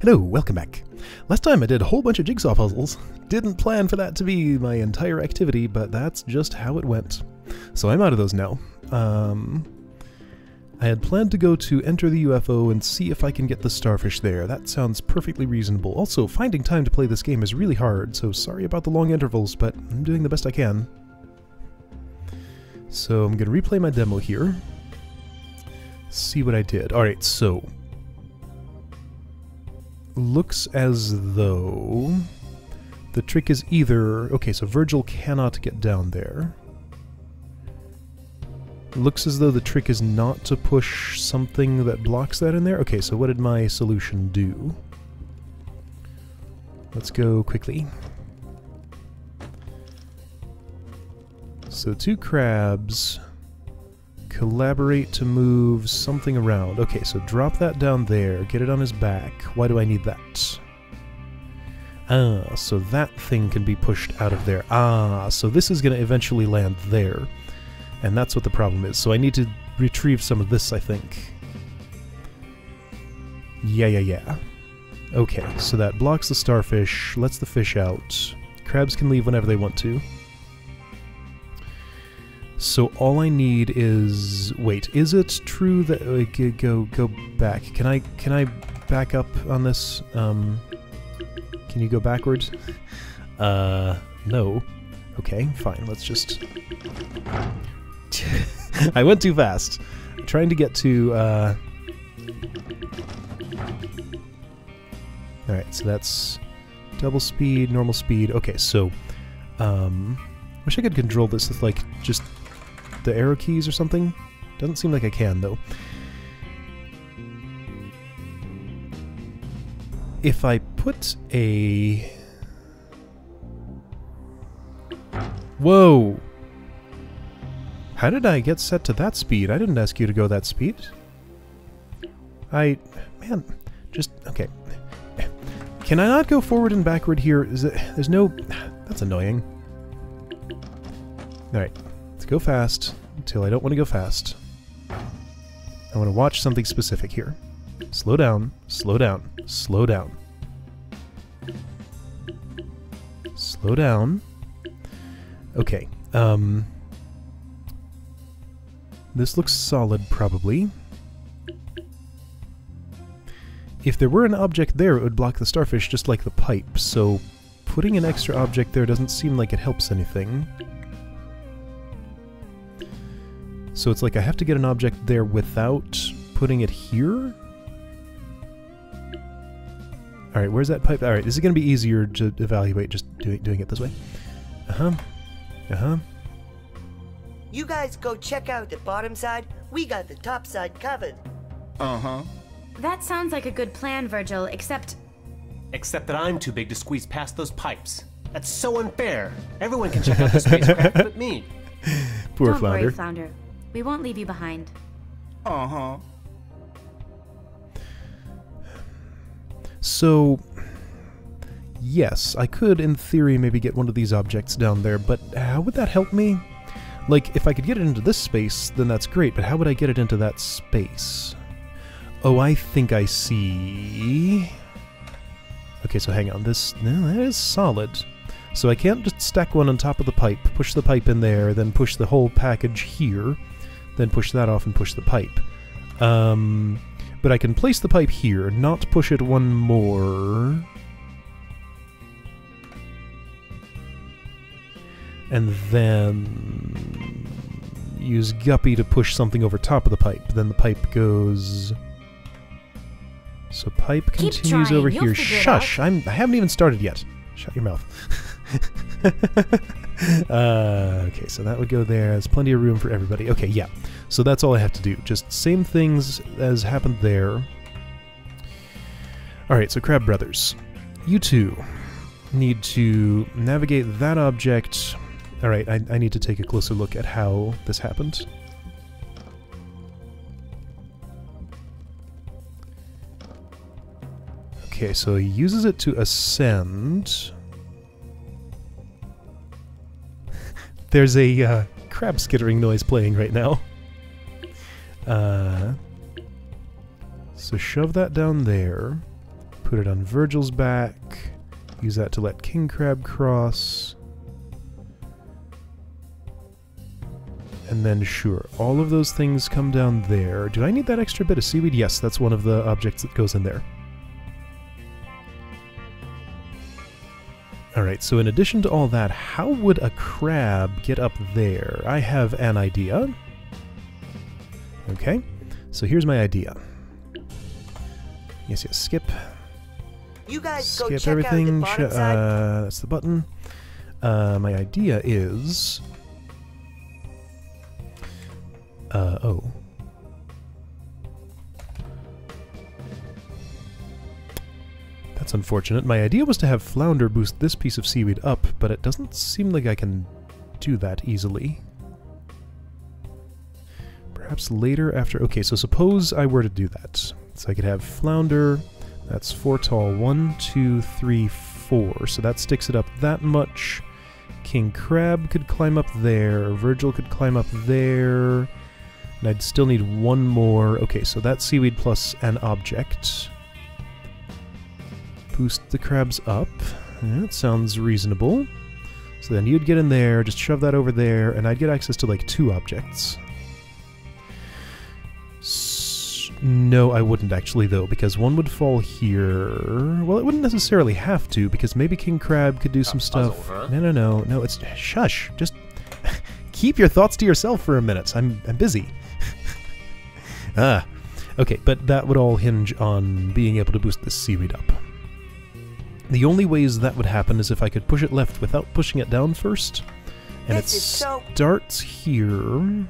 Hello, welcome back. Last time I did a whole bunch of jigsaw puzzles. Didn't plan for that to be my entire activity, but that's just how it went. So I'm out of those now. I had planned to go to enter the UFO and see if I can get the starfish there. That sounds perfectly reasonable. Also, finding time to play this game is really hard, so sorry about the long intervals, but I'm doing the best I can. So I'm going to replay my demo here. See what I did. Alright, so looks as though the trick is either... Okay, so Virgil cannot get down there. Looks as though the trick is not to push something that blocks that in there. Okay, so what did my solution do? Let's go quickly. So two crabs collaborate to move something around. Okay, so drop that down there, get it on his back. Why do I need that? Ah, so that thing can be pushed out of there. Ah, so this is going to eventually land there. And that's what the problem is. So I need to retrieve some of this, I think. Yeah. Okay, so that blocks the starfish, lets the fish out. Crabs can leave whenever they want to. So all I need is... Wait, is it true that... Go back. Can I back up on this? Can you go backwards? No. Okay, fine. Let's just... I went too fast. I'm trying to get to... Alright, so that's double speed, normal speed. Okay, so... wish I could control this with, like, just the arrow keys or something. Doesn't seem like I can, though. If I put a... Whoa! How did I get set to that speed? I didn't ask you to go that speed. Man, just... Okay. Can I not go forward and backward here? There's no... That's annoying. Alright. Let's go fast until I don't want to go fast. I want to watch something specific here. Slow down, slow down, slow down. Slow down. Okay. This looks solid, probably. If there were an object there, it would block the starfish just like the pipe, so putting an extra object there doesn't seem like it helps anything. So it's like I have to get an object there without putting it here? Alright, where's that pipe? Alright, this is going to be easier to evaluate just doing it this way. You guys go check out the bottom side. We got the top side covered. That sounds like a good plan, Virgil, except that I'm too big to squeeze past those pipes. That's so unfair. Everyone can check out the spacecraft but me. Poor Don't Flounder. worry, Flounder. We won't leave you behind. So, yes, I could, in theory, maybe get one of these objects down there, but how would that help me? Like, if I could get it into this space, then that's great, but how would I get it into that space? Oh, I think I see... Okay, so hang on, that is solid. So I can't just stack one on top of the pipe, push the pipe in there, then push the whole package here, then push that off and push the pipe. But I can place the pipe here, not push it one more. And then use Guppy to push something over top of the pipe. Then the pipe goes... So pipe continues over here. Shush! I haven't even started yet. Shut your mouth. Okay, so that would go there. There's plenty of room for everybody. Okay, yeah. So that's all I have to do. Just same things as happened there. Alright, so Crab Brothers. You two need to navigate that object. Alright, I need to take a closer look at how this happened. Okay, so he uses it to ascend. There's a crab skittering noise playing right now. So shove that down there. put it on Virgil's back. Use that to let King Crab cross. And then, sure, all of those things come down there. Do I need that extra bit of seaweed? Yes, that's one of the objects that goes in there. Alright, so in addition to all that, how would a crab get up there? I have an idea. Okay, so here's my idea. Yes, skip. You guys Skip go check everything. out the bottom side. That's the button. My idea is... oh. That's unfortunate. My idea was to have Flounder boost this piece of seaweed up, but it doesn't seem like I can do that easily. Perhaps later after... Okay, so suppose I were to do that. So I could have Flounder... That's 4 tall. 1, 2, 3, 4. So that sticks it up that much. King Crab could climb up there. Virgil could climb up there. And I'd still need one more. Okay, so that's seaweed plus an object. Boost the crabs up. That sounds reasonable. So then you'd get in there, just shove that over there, and I'd get access to like 2 objects. No, I wouldn't actually, though, because one would fall here. Well, it wouldn't necessarily have to, because maybe King Crab could do some stuff. Puzzle, huh? No, it's... Shush! Just keep your thoughts to yourself for a minute. I'm busy. Okay, but that would all hinge on being able to boost this seaweed up. The only ways that would happen is if I could push it left without pushing it down first. And it starts here...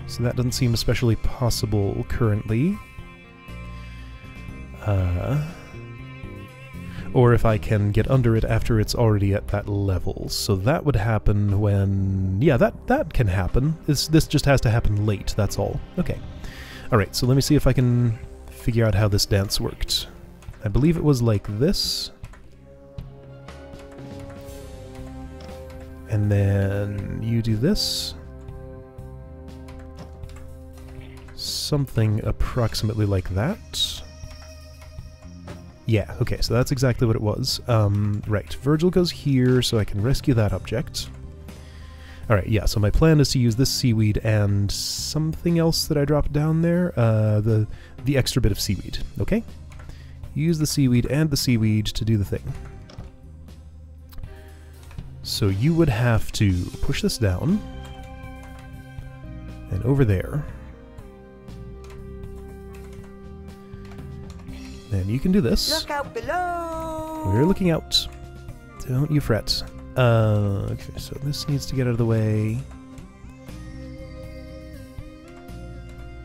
So that doesn't seem especially possible currently. Or if I can get under it after it's already at that level. So that would happen when... Yeah, that can happen. This just has to happen late, that's all. Okay. Alright, so let me see if I can figure out how this dance worked. I believe it was like this. And then you do this. Something approximately like that. Yeah, okay, so that's exactly what it was. Right, Virgil goes here, so I can rescue that object. Alright, yeah, so my plan is to use this seaweed and something else that I dropped down there, the extra bit of seaweed, okay? Use the seaweed and the seaweed to do the thing. So you would have to push this down, and over there. And you can do this. Look out below! We're looking out. Don't you fret. Okay, so this needs to get out of the way.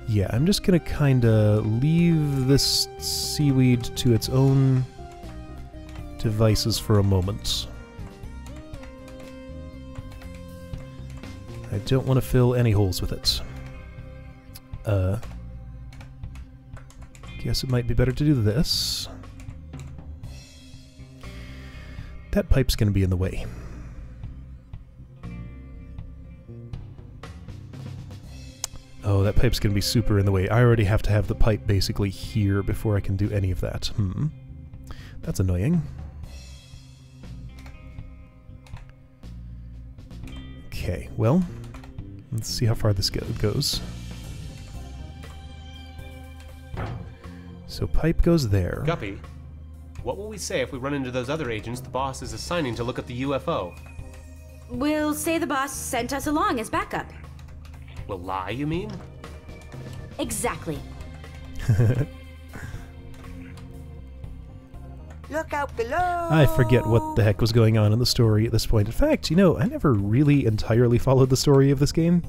Yeah, I'm just gonna kinda leave this seaweed to its own devices for a moment. I don't want to fill any holes with it. Guess it might be better to do this. That pipe's gonna be in the way. Oh, that pipe's gonna be super in the way. I already have to have the pipe basically here before I can do any of that. That's annoying. Okay, well, let's see how far this goes. So pipe goes there. Guppy, what will we say if we run into those other agents the boss is assigning to look at the UFO? We'll say the boss sent us along as backup. Will lie, you mean? Exactly. Look out below! I forget what the heck was going on in the story at this point. In fact, you know, I never really entirely followed the story of this game.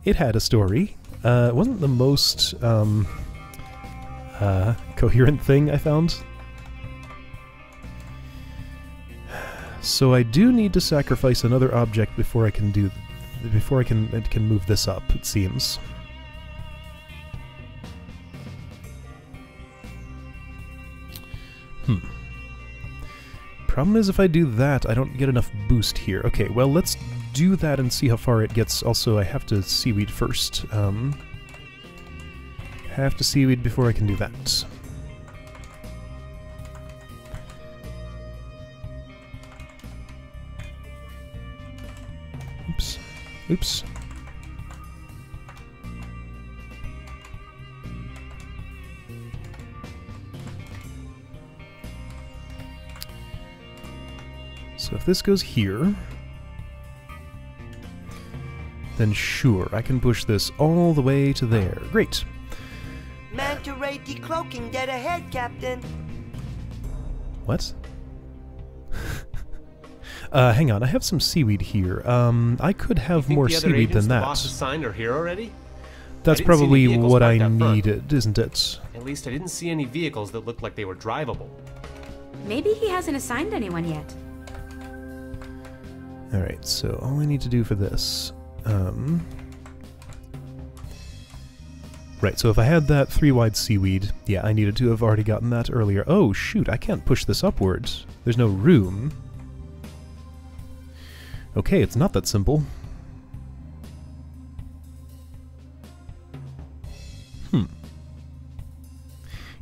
It had a story. It wasn't the most, coherent thing I found. So I do need to sacrifice another object before I can do... before I can move this up, it seems. Problem is, if I do that, I don't get enough boost here. Okay, well, let's do that and see how far it gets. Also, I have to seaweed first. Have to seaweed before I can do that. Oops. So if this goes here, then sure, I can push this all the way to there. Great. Manta ray decloaking dead ahead, Captain. What? Hang on, I have some seaweed here. I could have more seaweed than that. The boss assigned are here already? That's probably what I needed, isn't it? At least I didn't see any vehicles that looked like they were drivable. Maybe he hasn't assigned anyone yet. Alright, so all I need to do for this... Right, so if I had that 3-wide seaweed, yeah, I needed to have already gotten that earlier. Oh, shoot, I can't push this upwards. There's no room. Okay, it's not that simple.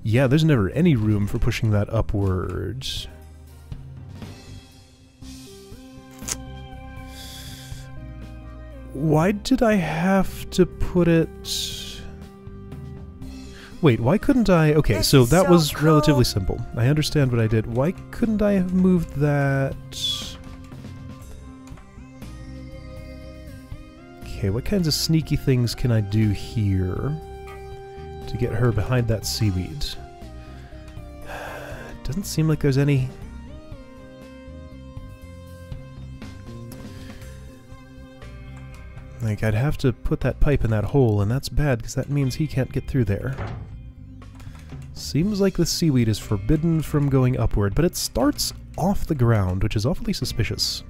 Yeah, there's never any room for pushing that upwards. Why did I have to put it... Wait, why couldn't I... Okay, so that was relatively simple. I understand what I did. Why couldn't I have moved that... Okay, what kinds of sneaky things can I do here to get her behind that seaweed? Doesn't seem like there's any... Like, I'd have to put that pipe in that hole, and that's bad, because that means he can't get through there. Seems like the seaweed is forbidden from going upward, but it starts off the ground, which is awfully suspicious.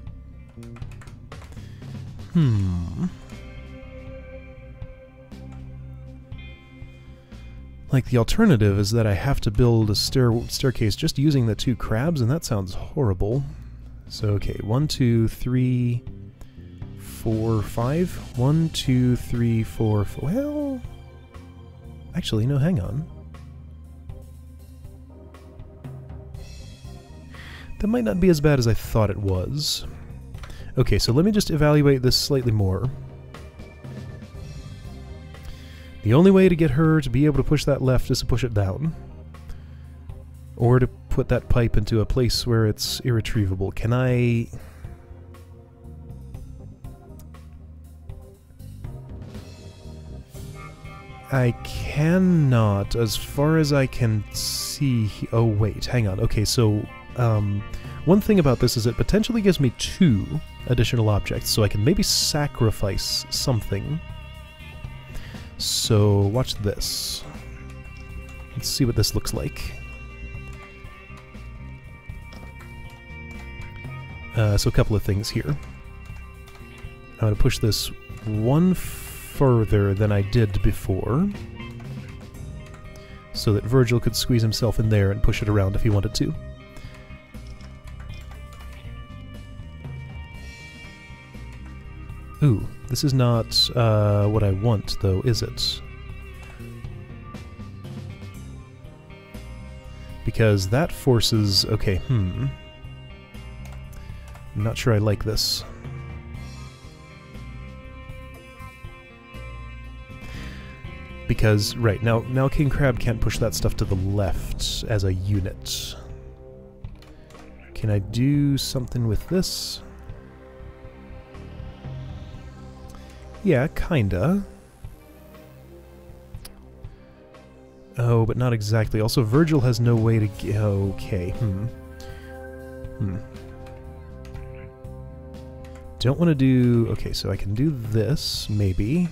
Like, the alternative is that I have to build a staircase just using the 2 crabs, and that sounds horrible. So, okay, 1, 2, 3... 4, 5. 1, 2, 3, 4, 4. Well, actually, no, hang on. That might not be as bad as I thought it was. Okay, so let me just evaluate this slightly more. The only way to get her to be able to push that left is to push it down. Or to put that pipe into a place where it's irretrievable. Can I... I cannot, as far as I can see... Oh, wait, hang on. Okay, so, one thing about this is it potentially gives me 2 additional objects, so I can maybe sacrifice something. So, watch this. Let's see what this looks like. So a couple of things here. I'm going to push this 1 further than I did before, so that Virgil could squeeze himself in there and push it around if he wanted to. Ooh, this is not what I want, though, is it? Because that forces... Okay, I'm not sure I like this. Because, right, now King Crab can't push that stuff to the left as a unit. Can I do something with this? Yeah, kinda. Oh, but not exactly. Also, Virgil has no way to get... Okay, Don't want to do... Okay, so I can do this, maybe.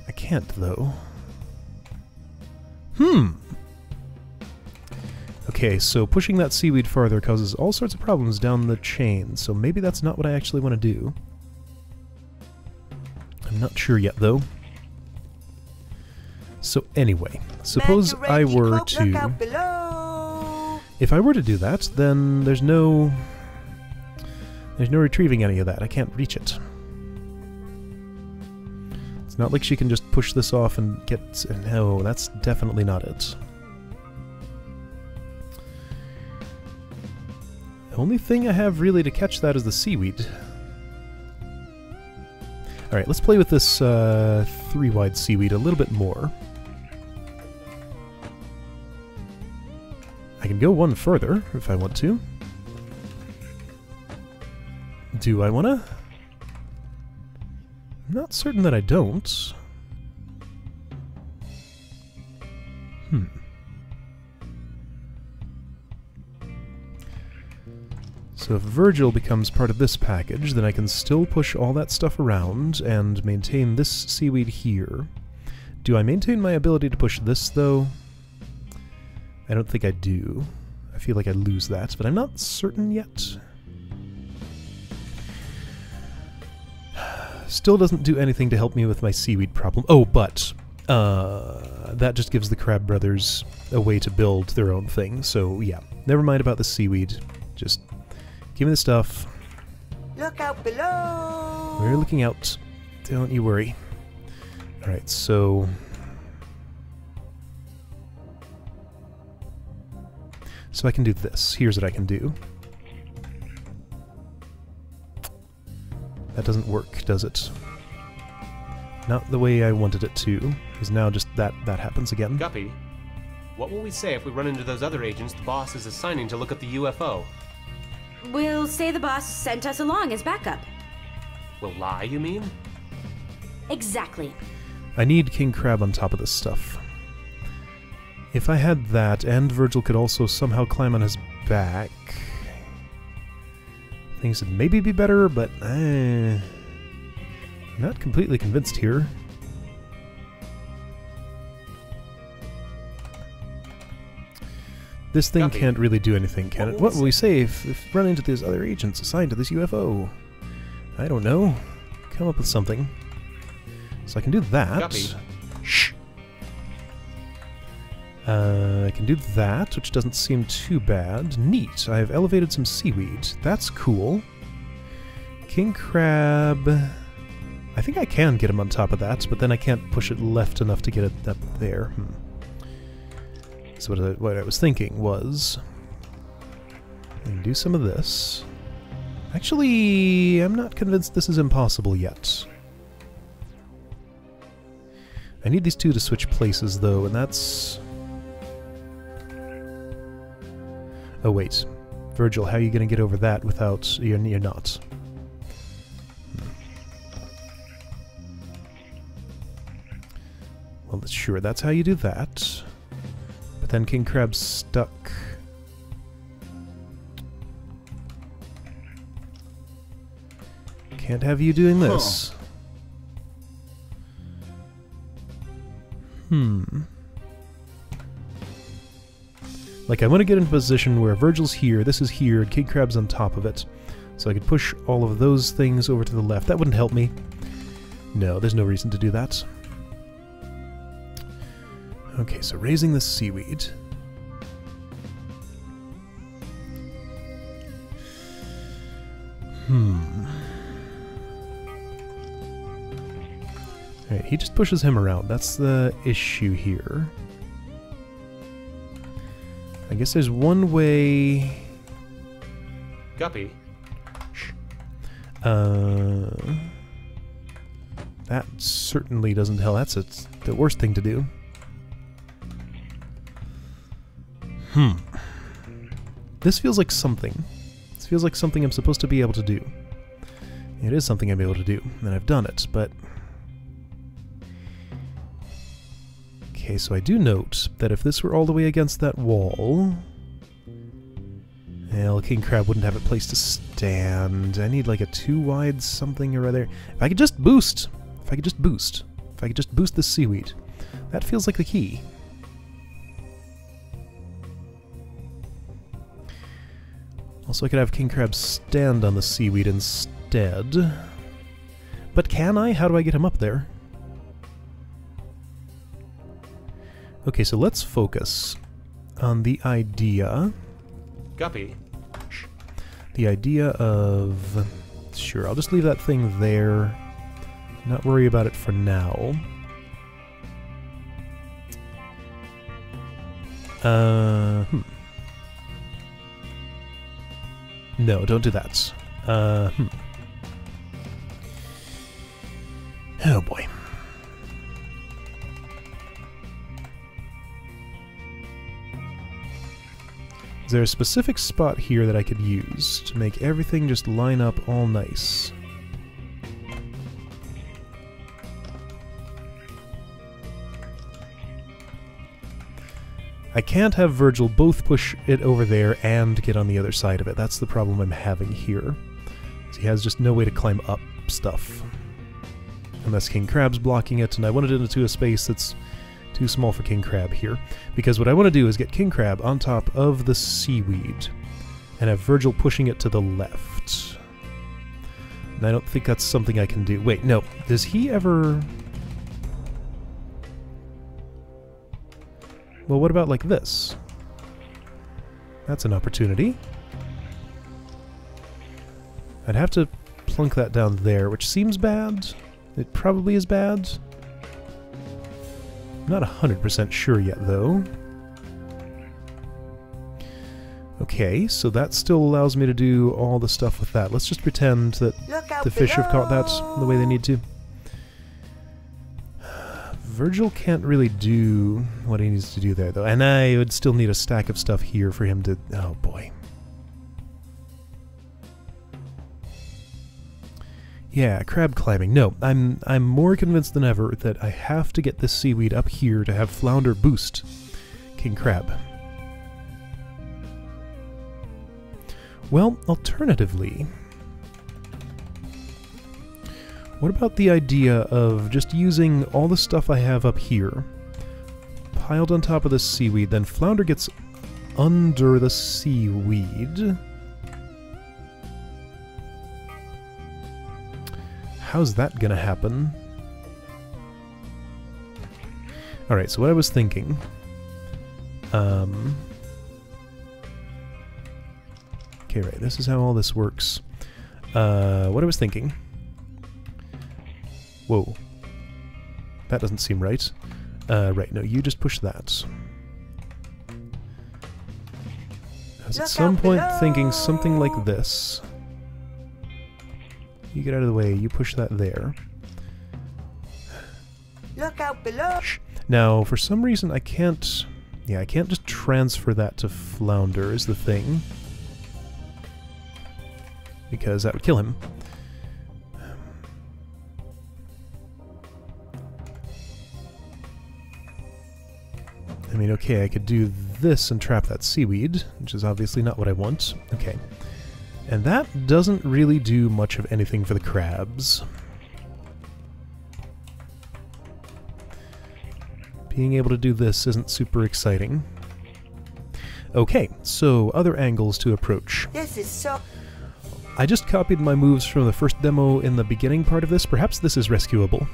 I can't, though. Okay, so pushing that seaweed farther causes all sorts of problems down the chain, so maybe that's not what I actually want to do. I'm not sure yet, though. So anyway, suppose I were to... If I were to do that, then there's no retrieving any of that. I can't reach it. It's not like she can just push this off and get... No, that's definitely not it. The only thing I have really to catch that is the seaweed. Alright, let's play with this 3-wide seaweed a little bit more. I can go one further if I want to. Do I want to? I'm not certain that I don't. So if Virgil becomes part of this package, then I can still push all that stuff around and maintain this seaweed here. Do I maintain my ability to push this, though? I don't think I do. I feel like I lose that, but I'm not certain yet. Still doesn't do anything to help me with my seaweed problem. Oh, but that just gives the Crab Brothers a way to build their own thing. So, yeah, never mind about the seaweed. Just give me the stuff. Look out below! We're looking out. Don't you worry. Alright, so... So I can do this. Here's what I can do. That doesn't work, does it? Not the way I wanted it to, because now just that happens again. Guppy, what will we say if we run into those other agents the boss is assigning to look at the UFO? We'll say the boss sent us along as backup. We'll lie, you mean? Exactly. I need King Crab on top of this stuff. If I had that, and Virgil could also somehow climb on his back... Things would maybe be better, but I'm not completely convinced here. This thing can't really do anything, can it? What will we say if run into these other agents assigned to this UFO? I don't know. Come up with something. So I can do that. Shh. I can do that, which doesn't seem too bad. Neat. I have elevated some seaweed. That's cool. King Crab... I think I can get him on top of that, but then I can't push it left enough to get it up there. So what I was thinking was... I can do some of this. Actually, I'm not convinced this is impossible yet. I need these two to switch places, though, and that's... Oh, wait. Virgil, how are you going to get over that without... You're not. Well, sure, that's how you do that. But then King Crab's stuck. Can't have you doing this. Like, I want to get in a position where Virgil's here, this is here, and King Crab's on top of it. So I could push all of those things over to the left. That wouldn't help me. No, there's no reason to do that. Okay, so raising the seaweed. Alright, he just pushes him around. That's the issue here. I guess there's one way... Guppy. Shh. That certainly doesn't help. That's the worst thing to do. This feels like something. This feels like something I'm supposed to be able to do. It is something I'm able to do, and I've done it, but... Okay, so I do note that if this were all the way against that wall... Well, King Crab wouldn't have a place to stand. I need like a 2-wide something or other. If I could just boost! If I could just boost the seaweed. That feels like the key. Also, I could have King Crab stand on the seaweed instead. But can I? How do I get him up there? Okay, so let's focus on the idea... Guppy. The idea of... Sure, I'll just leave that thing there. Not worry about it for now. No, don't do that. Oh boy. Is there a specific spot here that I could use to make everything just line up all nice? I can't have Virgil both push it over there and get on the other side of it. That's the problem I'm having here. He has just no way to climb up stuff. Unless King Crab's blocking it, and I want it into a space that's too small for King Crab here. Because what I want to do is get King Crab on top of the seaweed, and have Virgil pushing it to the left. And I don't think that's something I can do. Wait, no. Does he ever... Well, what about like this? That's an opportunity. I'd have to plunk that down there, which seems bad. It probably is bad. I'm not 100% sure yet, though. Okay, so that still allows me to do all the stuff with that. Let's just pretend that the fish have caught that the way they need to. Virgil can't really do what he needs to do there, though. And I would still need a stack of stuff here for him to... Oh, boy. Yeah, crab climbing. No, I'm more convinced than ever that I have to get this seaweed up here to have Flounder boost King Crab. Well, alternatively... What about the idea of just using all the stuff I have up here, piled on top of the seaweed, then Flounder gets under the seaweed? How's that gonna happen? Alright, so what I was thinking... Okay, right, this is how all this works. What I was thinking... Whoa. That doesn't seem right. Right, no, you just push that. I was at some point thinking something like this. You get out of the way, you push that there. Look out below! Now, for some reason I can't... Yeah, I can't just transfer that to Flounder is the thing. Because that would kill him. I mean, okay, I could do this and trap that seaweed, which is obviously not what I want. Okay. And that doesn't really do much of anything for the crabs. Being able to do this isn't super exciting. Okay, so other angles to approach. This is so... I just copied my moves from the first demo in the beginning part of this. Perhaps this is rescuable.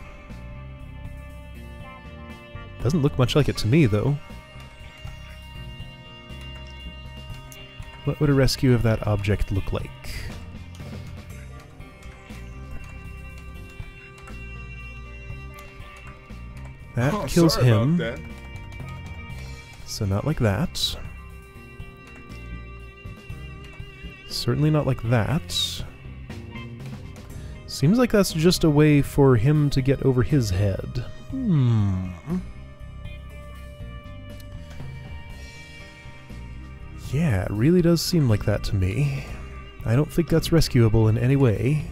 Doesn't look much like it to me, though. What would a rescue of that object look like? That kills him. So not like that. Certainly not like that. Seems like that's just a way for him to get over his head. Yeah, it really does seem like that to me. I don't think that's rescuable in any way.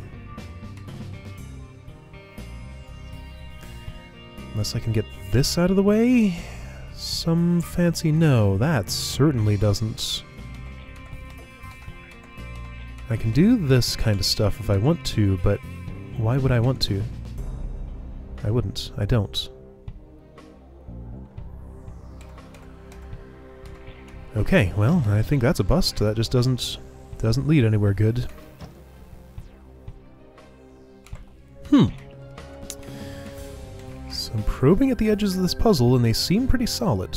Unless I can get this out of the way? Some fancy no, that certainly doesn't. I can do this kind of stuff if I want to, but why would I want to? I wouldn't. I don't. Okay, well, I think that's a bust. That just doesn't lead anywhere good. So I'm probing at the edges of this puzzle, and they seem pretty solid.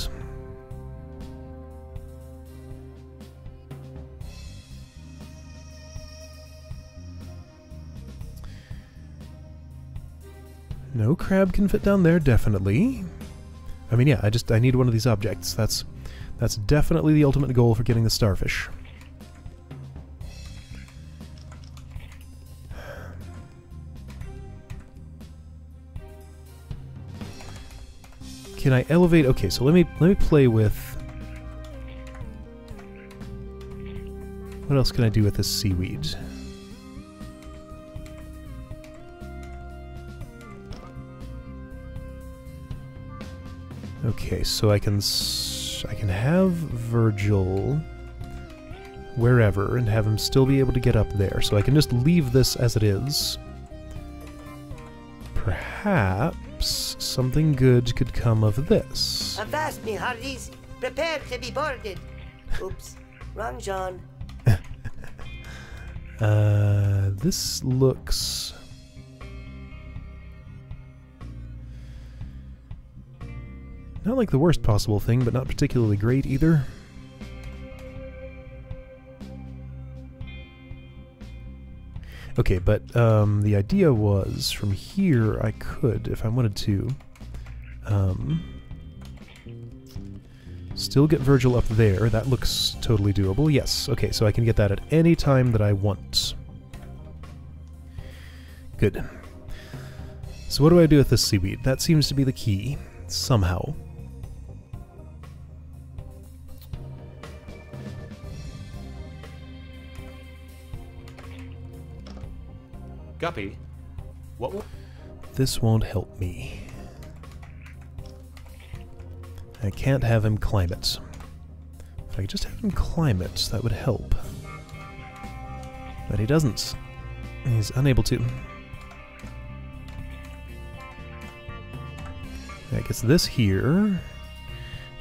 No crab can fit down there, definitely. I mean, yeah, I need one of these objects. That's definitely the ultimate goal for getting the starfish. Can I elevate? Okay, so let me play with... What else can I do with this seaweed? Okay, so I can have Virgil wherever and have him still be able to get up there. So I can just leave this as it is. Perhaps something good could come of this. Avast me, hearties. Prepare to be boarded. Oops. Wrong John. This looks... not like the worst possible thing, but not particularly great either. Okay, but the idea was, from here I could, if I wanted to, still get Virgil up there. That looks totally doable. Yes, okay, so I can get that at any time that I want. Good. So what do I do with this seaweed? That seems to be the key, somehow. Guppy, what will... This won't help me. I can't have him climb it. If I could just have him climb it, that would help. But he doesn't. He's unable to. I guess this here...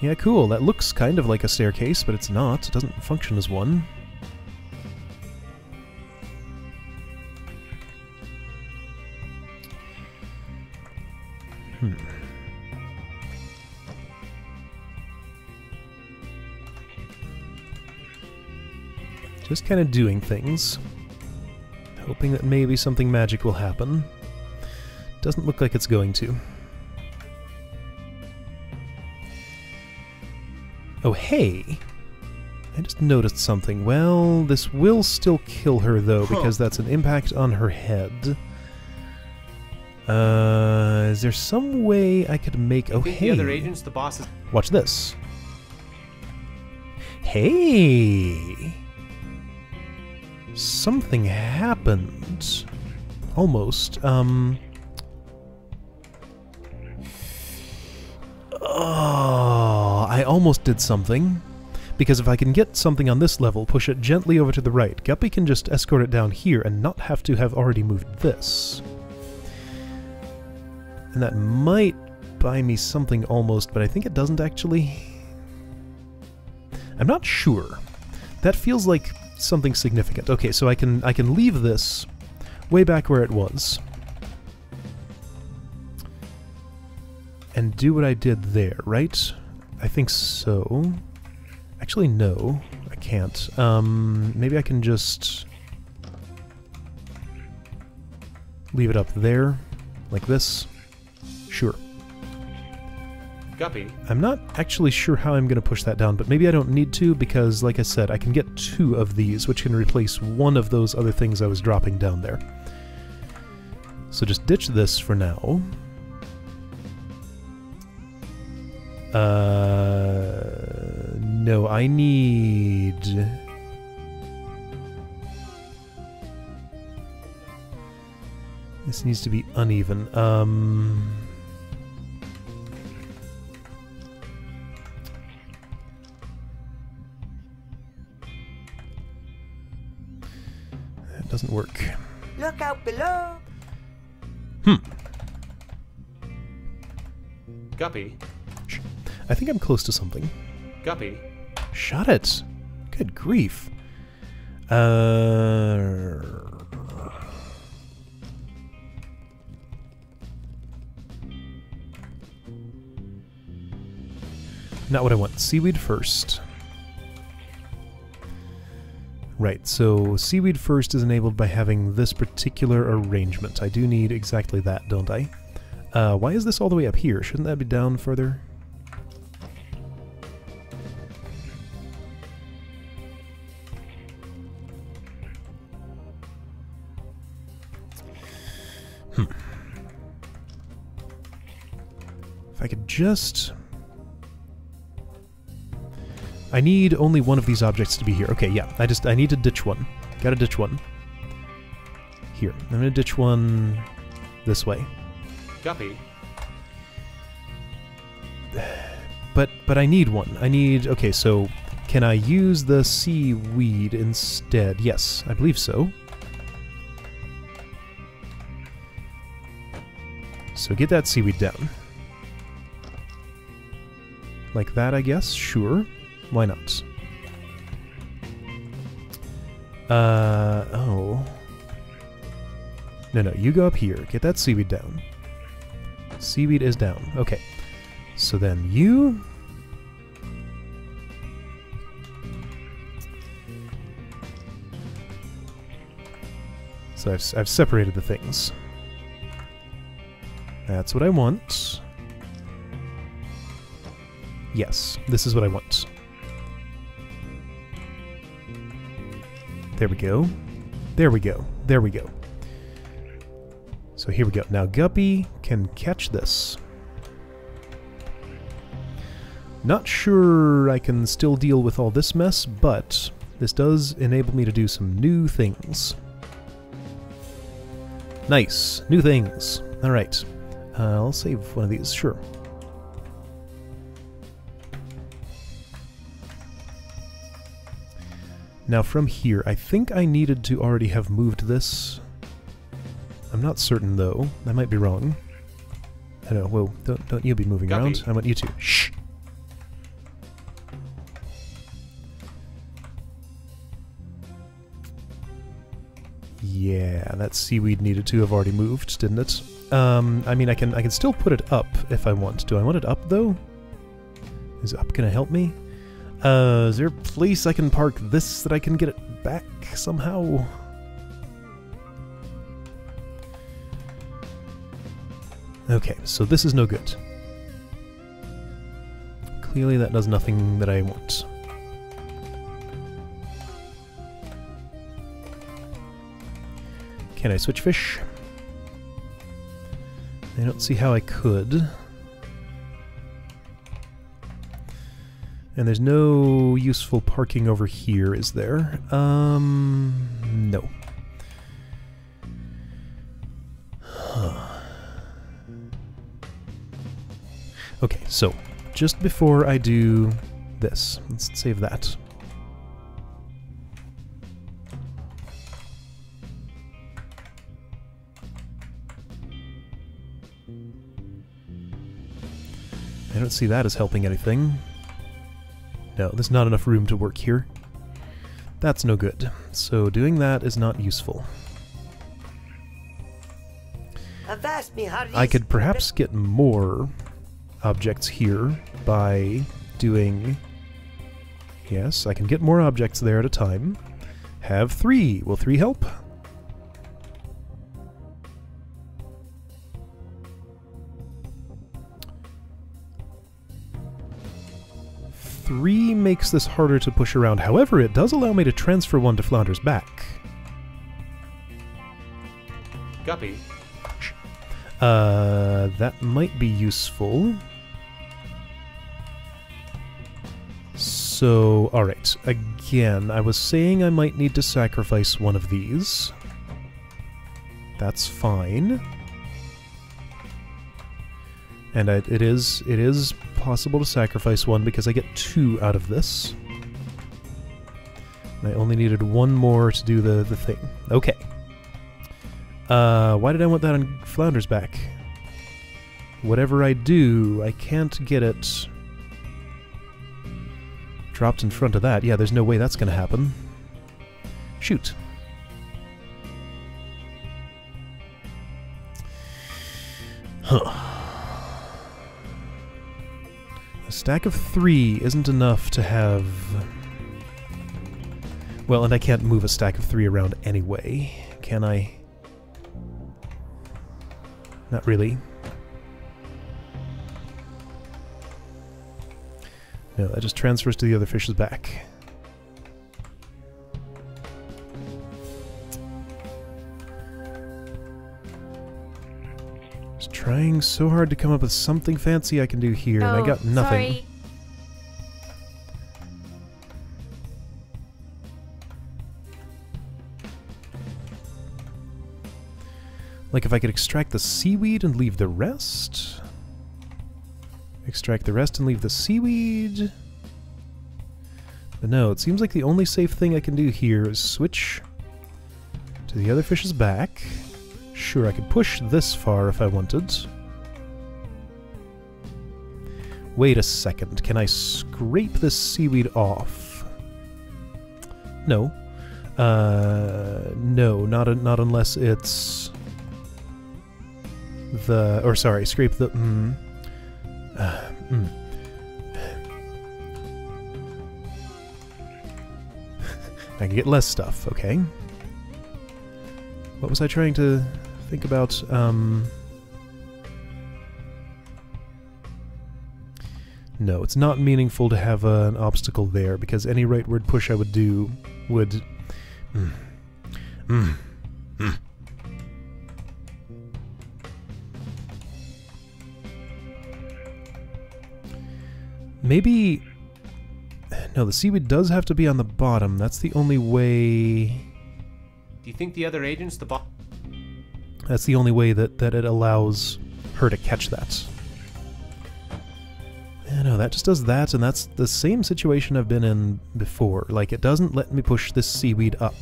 Yeah, cool. That looks kind of like a staircase, but it's not. It doesn't function as one. Just kind of doing things, hoping that maybe something magic will happen. Doesn't look like it's going to. Oh, hey! I just noticed something. Well, this will still kill her, though, because that's an impact on her head. Is there some way I could make... Oh, hey! The other agents, the bosses... Watch this. Hey! Something happened. Almost. Oh, I almost did something. Because if I can get something on this level, push it gently over to the right, Guppy can just escort it down here and not have to have already moved this. And that might buy me something almost, but I think it doesn't actually. I'm not sure. That feels like something significant. Okay, so I can leave this way back where it was. And do what I did there, right? I think so. Actually, no. I can't. Maybe I can just leave it up there, like this. Sure. Guppy. I'm not actually sure how I'm going to push that down, but maybe I don't need to because, like I said, I can get 2 of these, which can replace one of those other things I was dropping down there. So just ditch this for now. No, I need... This needs to be uneven. That doesn't work. Look out below. Guppy. I think I'm close to something. Guppy. Shut it! Good grief. Not what I want. Seaweed first. Right, so seaweed first is enabled by having this particular arrangement. I do need exactly that, don't I? Why is this all the way up here? Shouldn't that be down further? If I could just I need only one of these objects to be here. Okay, yeah, I need to ditch one. Gotta ditch one. Here, I'm gonna ditch one this way. Guppy. But I need one. I need... Okay, so can I use the seaweed instead? Yes, I believe so. So get that seaweed down. Like that, I guess? Sure. Why not? Oh. No, you go up here. Get that seaweed down. Seaweed is down. Okay. So then you... So I've separated the things. That's what I want. Yes, this is what I want. There we go. There we go. There we go. So here we go. Now Guppy can catch this. Not sure I can still deal with all this mess, but this does enable me to do some new things. Nice. New things. Alright. I'll save one of these, sure. Now from here, I think I needed to already have moved this. I'm not certain though. I might be wrong. I know. Whoa! Don't you be moving Guppy. around. I want you to. Shh. Yeah, that seaweed needed to have already moved, didn't it? I mean, I can still put it up if I want. Do I want it up though? Is up gonna help me? Is there a place I can park this that I can get it back somehow? Okay, so this is no good. Clearly that does nothing that I want. Can I switch fish? I don't see how I could. And there's no useful parking over here, is there? No. Huh. Okay, so just before I do this, let's save that. I don't see that as helping anything. No, there's not enough room to work here. That's no good. So doing that is not useful. I could perhaps get more objects here by doing... Yes, I can get more objects there at a time. Have 3. Will 3 help? Three makes this harder to push around. However, it does allow me to transfer one to Flounder's back. Guppy. That might be useful. So, alright. Again, I was saying I might need to sacrifice one of these. That's fine. And it is possible to sacrifice one because I get 2 out of this. I only needed 1 more to do the thing. Okay. Why did I want that on Flounder's back? Whatever I do, I can't get it dropped in front of that. Yeah, there's no way that's gonna happen. Shoot. Huh. A stack of 3 isn't enough to have... Well, and I can't move a stack of 3 around anyway, can I? Not really. No, that just transfers to the other fish's back. Just trying so hard to come up with something fancy I can do here, and I got nothing. Sorry. Like if I could extract the seaweed and leave the rest? Extract the rest and leave the seaweed? But no, it seems like the only safe thing I can do here is switch to the other fish's back. Sure, I could push this far if I wanted. Wait a second, can I scrape this seaweed off? No. No, not unless it's the... or sorry, scrape the... I can get less stuff, okay. What was I trying to think about? No, it's not meaningful to have an obstacle there, because any rightward push I would do would... Maybe... No, the seaweed does have to be on the bottom. That's the only way... Do you think the other agents, the That's the only way that it allows her to catch that. Yeah, no, that just does that, and that's the same situation I've been in before. Like, it doesn't let me push this seaweed up.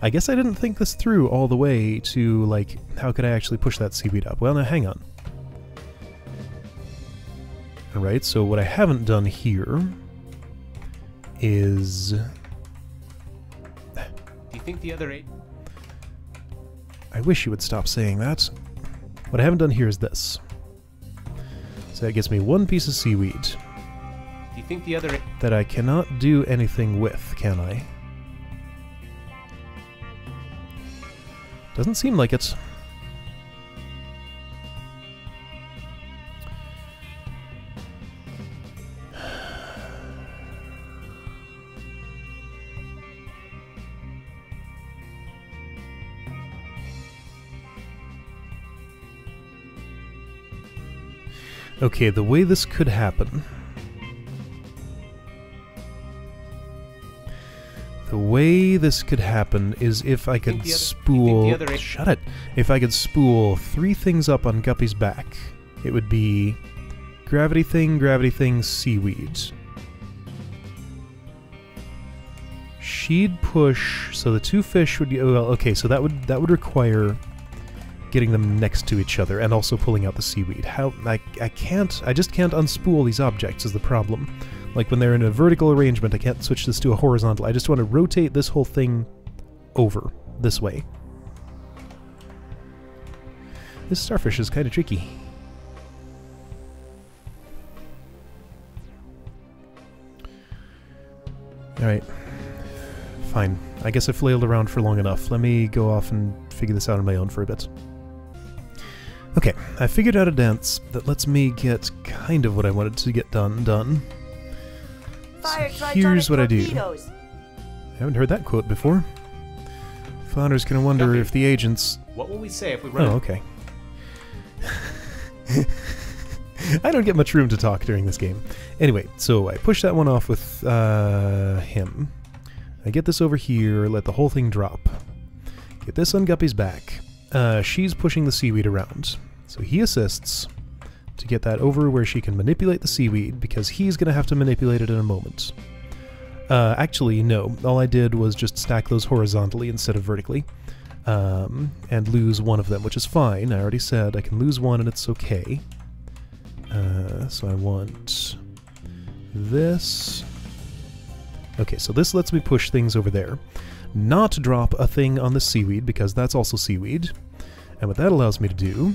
I guess I didn't think this through all the way to, like, how could I actually push that seaweed up? Well, now, hang on. Alright, so what I haven't done here is... Do you think the other I wish you would stop saying that. What I haven't done here is this. So that gets me one piece of seaweed. Do you think the other that I cannot do anything with, can I? Doesn't seem like it. Okay, the way this could happen... The way this could happen is if I could spool... Shut it! If I could spool 3 things up on Guppy's back, it would be gravity thing, seaweed. She'd push, so the 2 fish would be... Oh, well, okay, so that would require getting them next to each other and also pulling out the seaweed. How... I just can't unspool these objects is the problem. Like when they're in a vertical arrangement, I can't switch this to a horizontal. I just want to rotate this whole thing over this way. This starfish is kind of tricky. Alright. Fine. I guess I flailed around for long enough. Let me go off and figure this out on my own for a bit. Okay, I figured out a dance that lets me get kind of what I wanted to get done. So here's what I do. I haven't heard that quote before. Founder's gonna wonder if the agents... What will we say if we run... Oh, okay. I don't get much room to talk during this game. Anyway, so I push that one off with him. I get this over here, let the whole thing drop. Get this on Guppy's back. She's pushing the seaweed around. So he assists to get that over where she can manipulate the seaweed, because he's going to have to manipulate it in a moment. Actually, no. All I did was just stack those horizontally instead of vertically. And lose one of them, which is fine. I already said I can lose one and it's okay. So I want this. Okay, so this lets me push things over there. Not drop a thing on the seaweed, because that's also seaweed. And what that allows me to do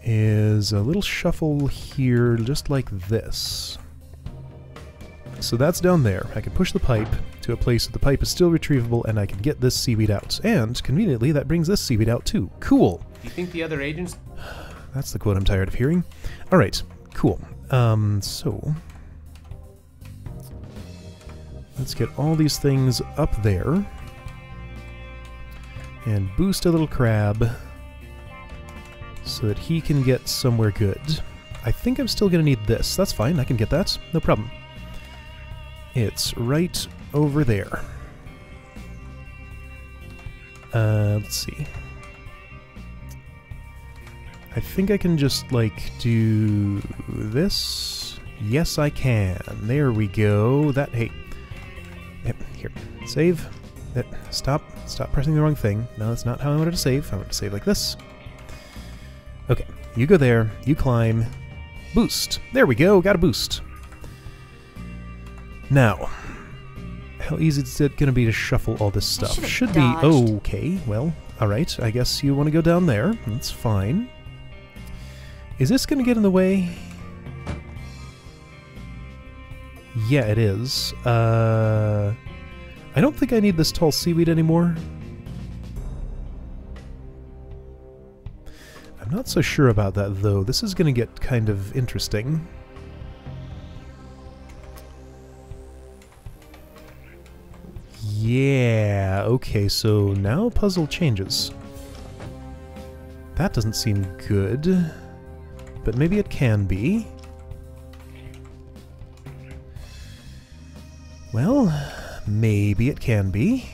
is a little shuffle here, just like this. So that's down there. I can push the pipe to a place that the pipe is still retrievable, and I can get this seaweed out. And, conveniently, that brings this seaweed out too. Cool! Do you think the other agents... That's the quote I'm tired of hearing. Alright, cool. So... let's get all these things up there. And boost a little crab so that he can get somewhere good. I think I'm still going to need this. That's fine, I can get that. No problem. It's right over there. Let's see. I think I can just, like, do this. Yes, I can. There we go. That, hey. Yep, here. Save. Stop. Stop pressing the wrong thing. No, that's not how I wanted to save. I wanted to save like this. Okay. You go there. You climb. Boost. There we go. Got a boost. Now, how easy is it going to be to shuffle all this stuff? Should be okay. Well, alright. I guess you want to go down there. That's fine. Is this going to get in the way? Yeah, it is. I don't think I need this tall seaweed anymore. I'm not so sure about that, though. This is going to get kind of interesting. Yeah, okay, so now puzzle changes. That doesn't seem good, but maybe it can be. Well, maybe it can be.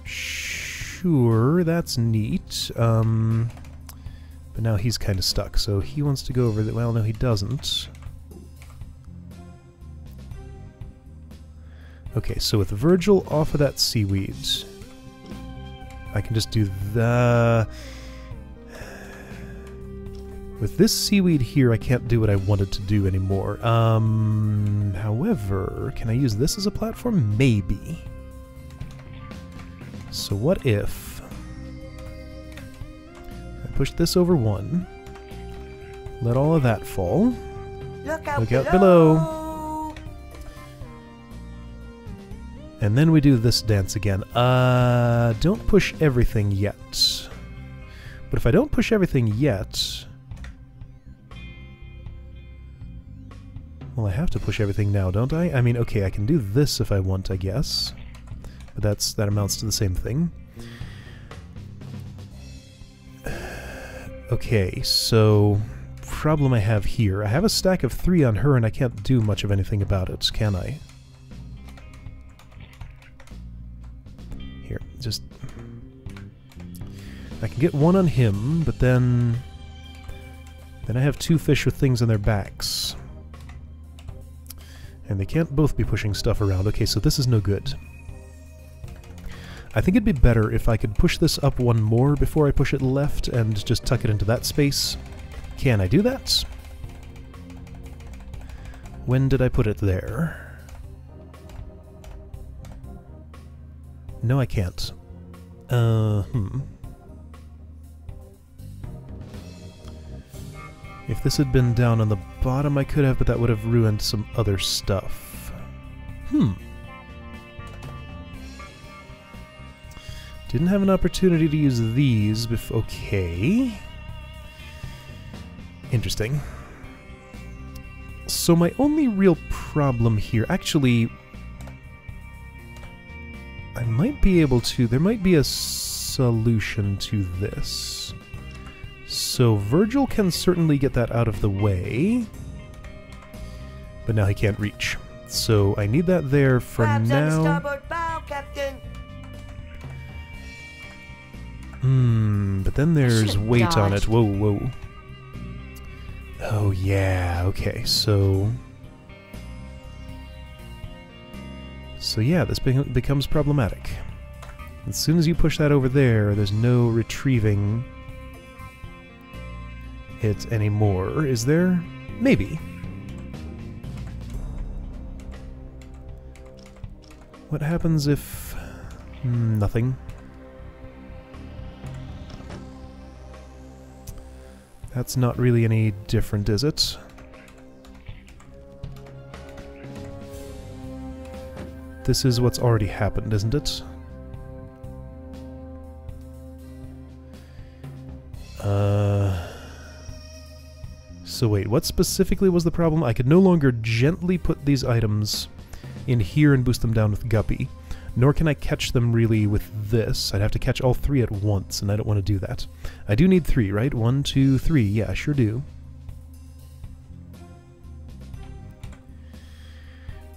Sure, that's neat. But now he's kind of stuck, so he wants to go over the... Well, no, he doesn't. Okay, so with Virgil off of that seaweed, I can just do the... With this seaweed here, I can't do what I wanted to do anymore. However, can I use this as a platform? Maybe. So what if I push this over one, let all of that fall, Look out, look out below, and then we do this dance again. Don't push everything yet. But if I don't push everything yet... Well, I have to push everything now, don't I? I mean, okay, I can do this if I want, I guess. But that amounts to the same thing. Okay, so... Problem I have here. I have a stack of 3 on her and I can't do much of anything about it, can I? Here, just... I can get 1 on him, but then... Then I have 2 fish with things on their backs. And they can't both be pushing stuff around. Okay, so this is no good. I think it'd be better if I could push this up 1 more before I push it left and just tuck it into that space. Can I do that? When did I put it there? No, I can't. If this had been down on the bottom, I could have, but that would have ruined some other stuff. Didn't have an opportunity to use these before. Okay. Interesting. So my only real problem here... Actually... I might be able to... There might be a solution to this. So Virgil can certainly get that out of the way. But now he can't reach. So I need that there for Crabs on the now. starboard bow, Captain. But then there's should've weight on it. dodged. Whoa, whoa. Oh, yeah, okay, so... So yeah, this becomes problematic. As soon as you push that over there, there's no retrieving it anymore, is there? Maybe. What happens if... nothing. That's not really any different, is it? This is what's already happened, isn't it? So wait, what specifically was the problem? I could no longer gently put these items in here and boost them down with Guppy, nor can I catch them really with this. I'd have to catch all 3 at once, and I don't want to do that. I do need 3, right? 1, 2, 3. Yeah, I sure do.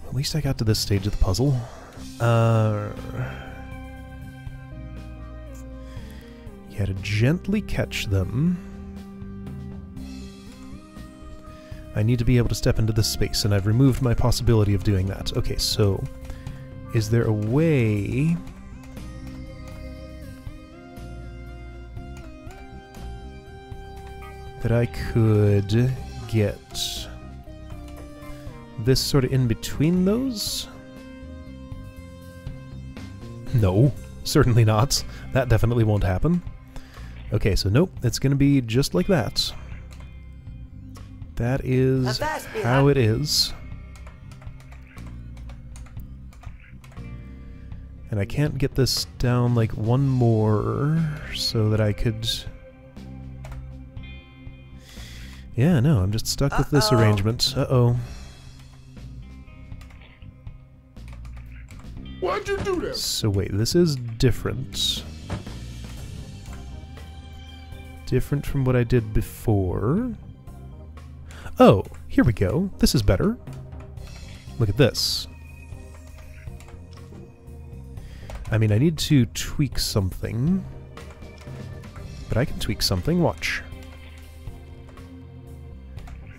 At least I got to this stage of the puzzle. Yeah, to gently catch them, I need to be able to step into this space, and I've removed my possibility of doing that. Okay, so is there a way that I could get this sort of in between those? No, certainly not. That definitely won't happen. Okay, so nope, it's gonna be just like that. That is how it is. And I can't get this down like one more so that I could... Yeah, no, I'm just stuck with this arrangement. Uh-oh. Why'd you do that? So wait, this is different. Different from what I did before. Oh, here we go. This is better. Look at this. I mean, I need to tweak something. But I can tweak something. Watch.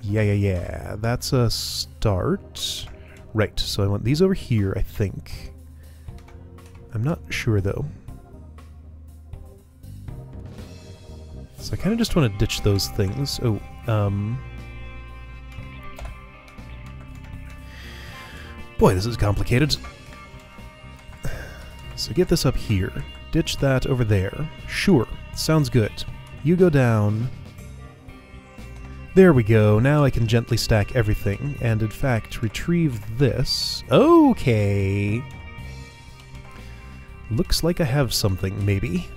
Yeah. That's a start. Right, so I want these over here, I think. I'm not sure, though. So I kind of just want to ditch those things. Oh, boy, this is complicated. So get this up here. Ditch that over there. Sure, sounds good. You go down. There we go. Now I can gently stack everything, and in fact, retrieve this. Okay. Looks like I have something, maybe.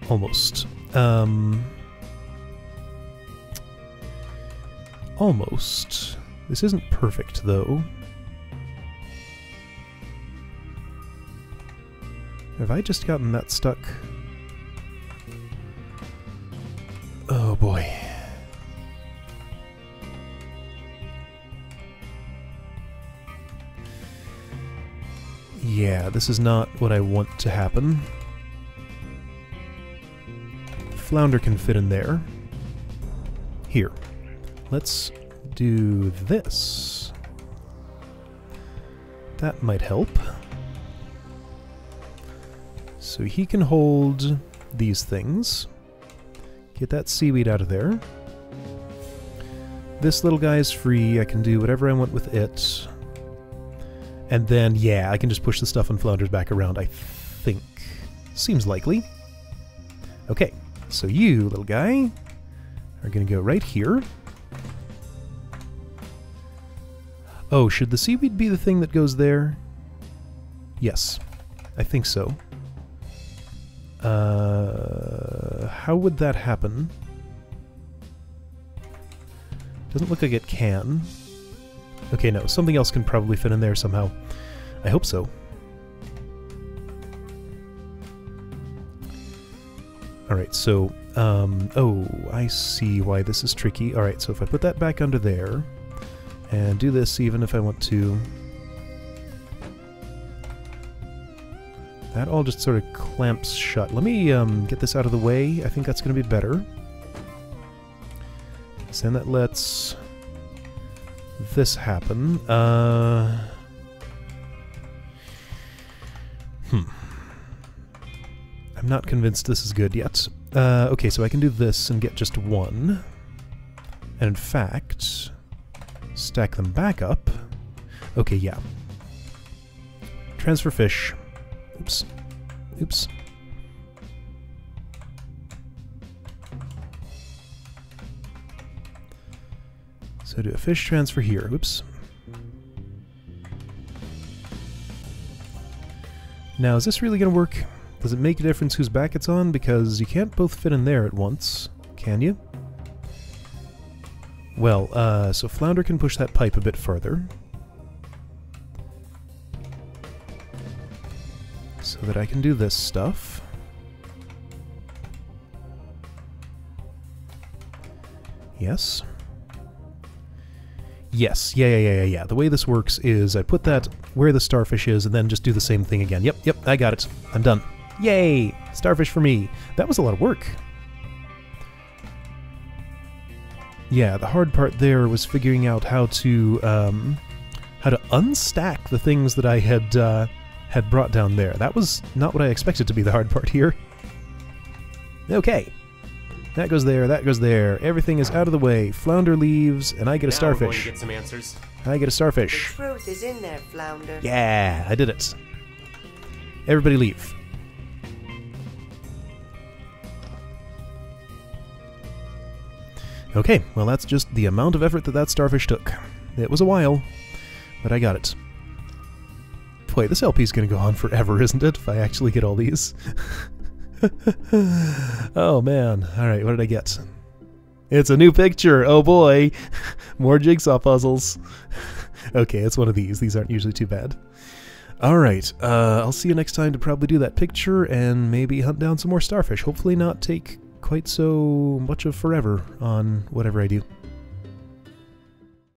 Almost. Almost. This isn't perfect, though. Have I just gotten that stuck? Oh boy. Yeah, this is not what I want to happen. Flounder can fit in there. Here. Let's do this. That might help. So he can hold these things. Get that seaweed out of there. This little guy is free. I can do whatever I want with it. And then, yeah, I can just push the stuff on Flounder's back around, I think. Seems likely. Okay, so you, little guy, are going to go right here. Oh, should the seaweed be the thing that goes there? Yes, I think so. How would that happen? Doesn't look like it can. Okay, no, something else can probably fit in there somehow. I hope so. Alright, so, oh, I see why this is tricky. Alright, so if I put that back under there, and do this even if I want to... That all just sort of clamps shut. Let me get this out of the way. I think that's going to be better. So then that lets this happen. I'm not convinced this is good yet. Okay, so I can do this and get just one. And in fact, stack them back up. Okay, yeah. Transfer fish. Oops. Oops. So do a fish transfer here. Oops. Now, is this really going to work? Does it make a difference whose back it's on? Because you can't both fit in there at once, can you? Well, so Flounder can push that pipe a bit further. So that I can do this stuff. Yes. Yes, yeah. The way this works is I put that where the starfish is and then just do the same thing again. Yep, I got it. I'm done. Yay! Starfish for me. That was a lot of work. Yeah, the hard part there was figuring out how to unstack the things that I had brought down there. That was not what I expected to be the hard part here. Okay. That goes there, that goes there. Everything is out of the way. Flounder leaves, and I get a Now we're going starfish. to get some answers. I get a The starfish. truth is in there, Flounder. Yeah, I did it. Everybody leave. Okay, well that's just the amount of effort that that starfish took. It was a while, but I got it. Boy, this LP is going to go on forever, isn't it, if I actually get all these? Oh man, alright, what did I get? It's a new picture, oh boy! More jigsaw puzzles. Okay, it's one of these. These aren't usually too bad. Alright, I'll see you next time to probably do that picture and maybe hunt down some more starfish. Hopefully not take quite so much of forever on whatever I do.